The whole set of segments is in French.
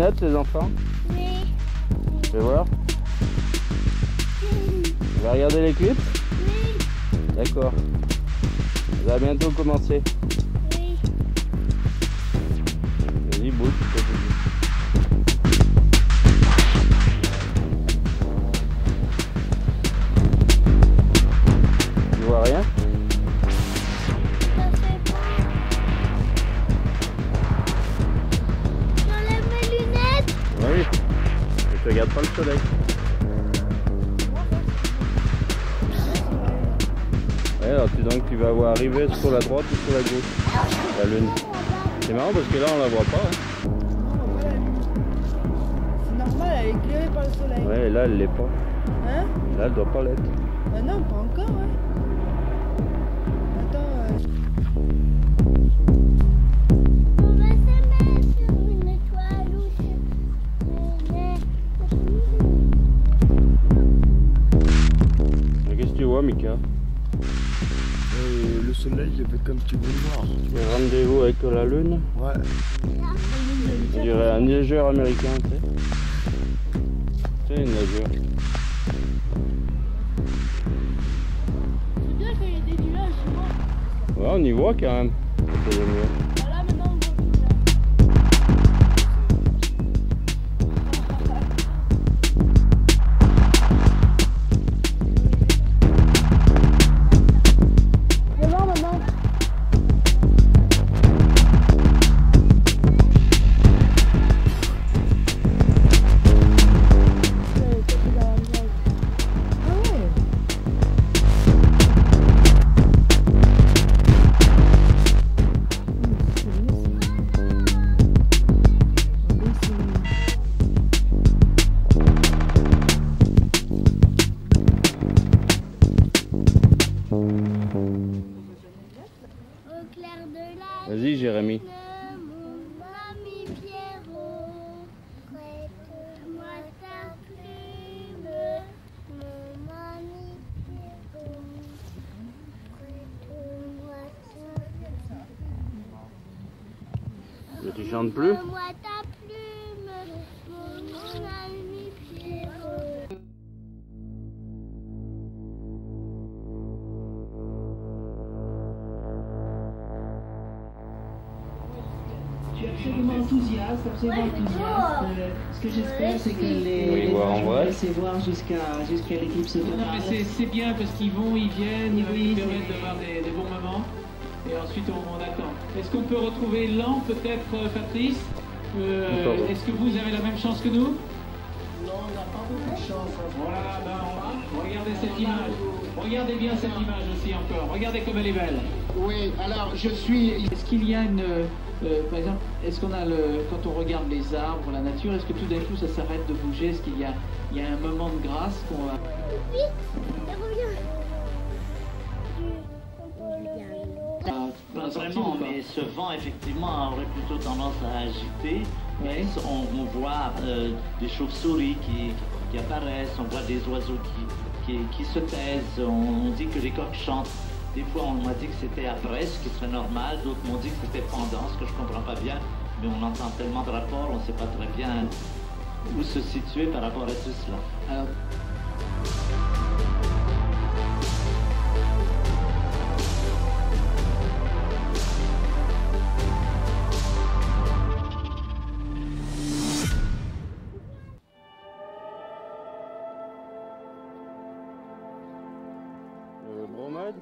lunettes les enfants? Oui. Je vais voir. Tu vas regarder les clips? Oui. D'accord. Ça va bientôt commencer. Oui. Vas-y, bouge. Tu vois rien? Ça fait pas. J'enlève mes lunettes. Oui. Et tu regardes pas le soleil. Ouais, alors donc tu vas voir arriver sur la droite ou sur la gauche la lune. C'est marrant parce que là on la voit pas. Hein. Non, on voit la lune. C'est normal, elle est éclairée par le soleil. Ouais, et là elle l'est pas. Hein? Là elle doit pas l'être. Ah non, pas encore, ouais. Attends, On va se mettre sur une étoile ou sur Mais qu'est-ce que tu vois, Mika? Le soleil, il fait comme tu veux le voir. Tu as rendez-vous avec la lune? Ouais. On dirait un nageur américain, tu sais. Tu sais, une nageur. C'est bien qu'il y ait des nuages, tu vois. Ouais, on y voit quand même. C'est mieux. Voilà, maintenant on voit plus là. Je vais voir maintenant. Au clair de la Vas-y, Jérémy. mon ami Pierrot, prête-moi ta plume, mon ami Pierrot, prête-moi ta Tu chantes plus? Prête-moi ta plume, mon ami Pierrot. Je suis absolument enthousiaste. Ce que j'espère, c'est que les voir en gens vont vrai. laisser voir jusqu'à l'éclipse Non, mais c'est bien parce qu'ils vont, ils viennent, Oui, ils c'est permettent vrai. d'avoir des bons moments. Et ensuite, on attend. Est-ce qu'on peut retrouver l'an, peut-être, Patrice Attends. Est-ce que vous avez la même chance que nous? Non, on n'a pas beaucoup de chance. Voilà, regardez cette image. Regardez bien cette image aussi encore. Regardez comme elle est belle. Oui, alors je suis... Est-ce qu'il y a une... par exemple, est-ce qu'on a quand on regarde les arbres, la nature, est-ce que tout d'un coup ça s'arrête de bouger? Est-ce qu'il y a un moment de grâce qu'on va... Vite, reviens. Pas vraiment, mais ce vent effectivement aurait plutôt tendance à agiter. Mais on voit des chauves-souris qui apparaissent, on voit des oiseaux qui se taisent, on dit que les coqs chantent. Des fois on m'a dit que c'était après, ce qui serait normal, d'autres m'ont dit que c'était pendant, ce que je comprends pas bien, mais on entend tellement de rapports, on ne sait pas très bien où se situer par rapport à tout cela. Alors, Le Bromade?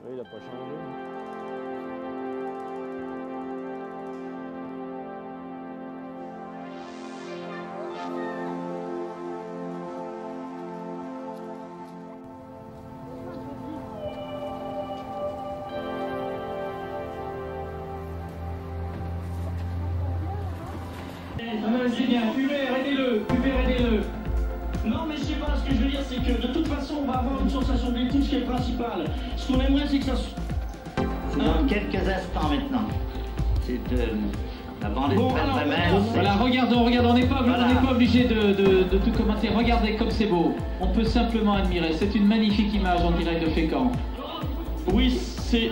Oui, il a pas changé. non, c'est bien. Hubert, aidez-le. Hubert, aidez-le. Non, mais je sais pas, ce que je veux dire, c'est que de toute façon, on va avoir une sensation d'écoute, ce qui est le principal. Ce qu'on aimerait, c'est que ça... C'est dans quelques instants maintenant. C'est avant les Bon, très alors, très minces. Voilà, regardons, on n'est pas, Voilà. on n'est pas obligé de tout commenter. Regardez comme c'est beau. On peut simplement admirer. C'est une magnifique image en direct de Fécamp. Oui, c'est...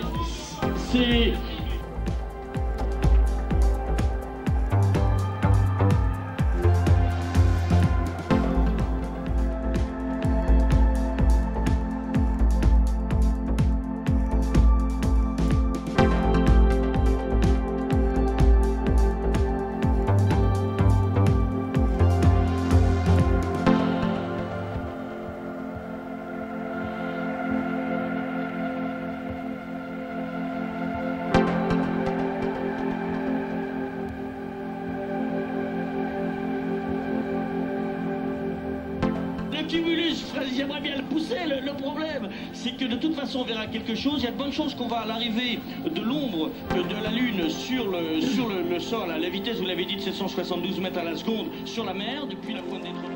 j'aimerais bien le pousser. Le problème, c'est que de toute façon, on verra quelque chose. Il y a de bonnes chances qu'on va à l'arrivée de l'ombre de la Lune sur le sol, à la vitesse, vous l'avez dit, de 772 mètres à la seconde, sur la mer, depuis la pointe des tropiques.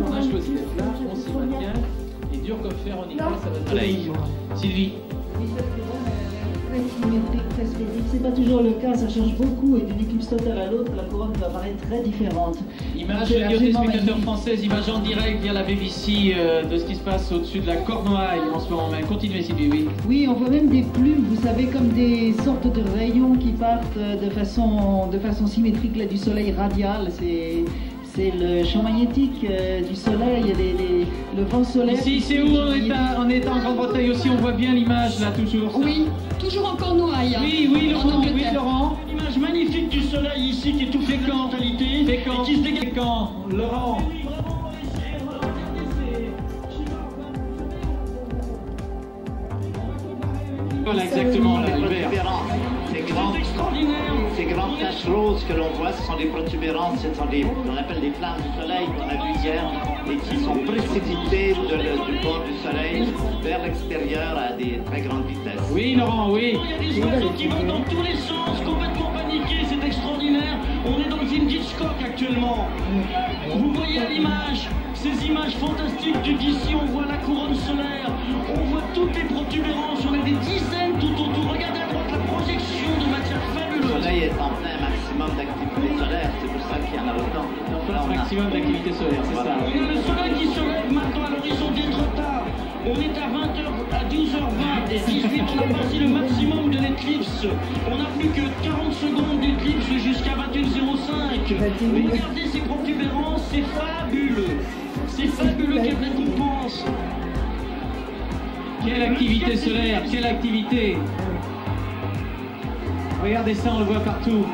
On a choisi d'être là, on s'y maintient, et dur comme fer, on y va, ça va être soleil. Sylvie. Très symétrique, très sphérique. C'est pas toujours le cas, ça change beaucoup et d'une éclipse totale à l'autre, la couronne va paraître très différente. Image de téléspectateurs françaises, image en direct via la BBC de ce qui se passe au-dessus de la Cornouaille en ce moment même. Continuez Sylvie, oui. Oui, on voit même des plumes, vous savez, comme des sortes de rayons qui partent de façon symétrique là, du soleil radial. C'est le champ magnétique du soleil, le vent solaire. Ici, c'est où on est en Grande-Bretagne aussi, on voit bien l'image là toujours. Ça. Oui, toujours en Cornouailles. Oui, Laurent. L'image magnifique du soleil ici qui est tout fait en totalité. Fécamp, qui se dégage. Fécamp, Laurent. Voilà exactement là, Hubert. Ces grandes taches roses que l'on voit, ce sont des protubérances, ce sont qu'on appelle des flammes du soleil qu'on a vu hier et qui sont précipitées du bord du soleil vers l'extérieur à des très grandes vitesses. Oui, Laurent, oui. Il y a des oiseaux qui vont dans tous les sens, complètement paniqués, c'est extraordinaire. On est dans le film d'Hitchcock actuellement. Vous voyez à l'image, ces images fantastiques d'ici, on voit la couronne solaire, on voit toutes les protubérances, on a des dizaines tout autour. Regardez à droite la projection de matière fabuleuse. Le soleil est en plein maximum d'activité solaire, c'est pour ça qu'il y en a autant. En plein maximum d'activité solaire, c'est ça. On a le soleil qui se lève maintenant à l'horizon des Trotards. On est à 20h, à 12h20 et 18, on a passé le maximum de l'éclipse. On n'a plus que 40 secondes d'éclipse jusqu'à 21h05. Regardez ces protubérances, c'est fabuleux. C'est fabuleux, quelle récompense. Quelle activité solaire, quelle activité. Regardez ça, on le voit partout.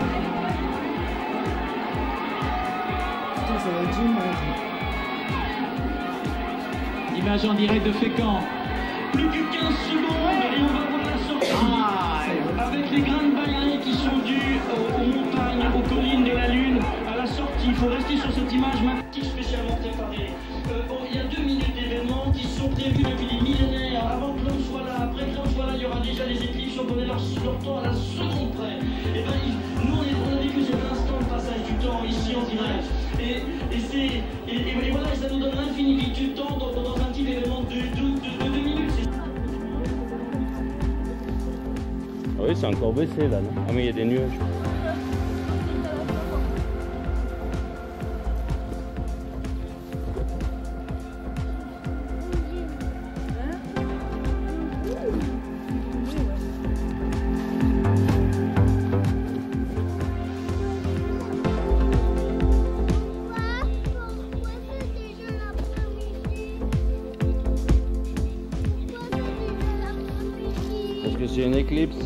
Ça va être génial. Image en direct de Fécamp. Plus que 15 secondes et on va voir la sortie. Avec les grains de balais qui sont dus aux montagnes, aux collines de la Lune, à la sortie. Il faut rester sur cette image spécialement préparée. Il y a 2 minutes d'événements qui sont prévus depuis des millénaires. Avant que l'homme soit là, après que l'homme soit là, il y aura déjà les éclipses. On connaît leur temps à la seconde près. Et ben, nous, on a vécu cet instant de passage du temps ici en direct. Et voilà, ça nous donne l'infinité du temps dans un petit événement de 2 minutes. Ah oui, c'est encore baissé là, non? Ah mais il y a des nuages. Parce que c'est une éclipse.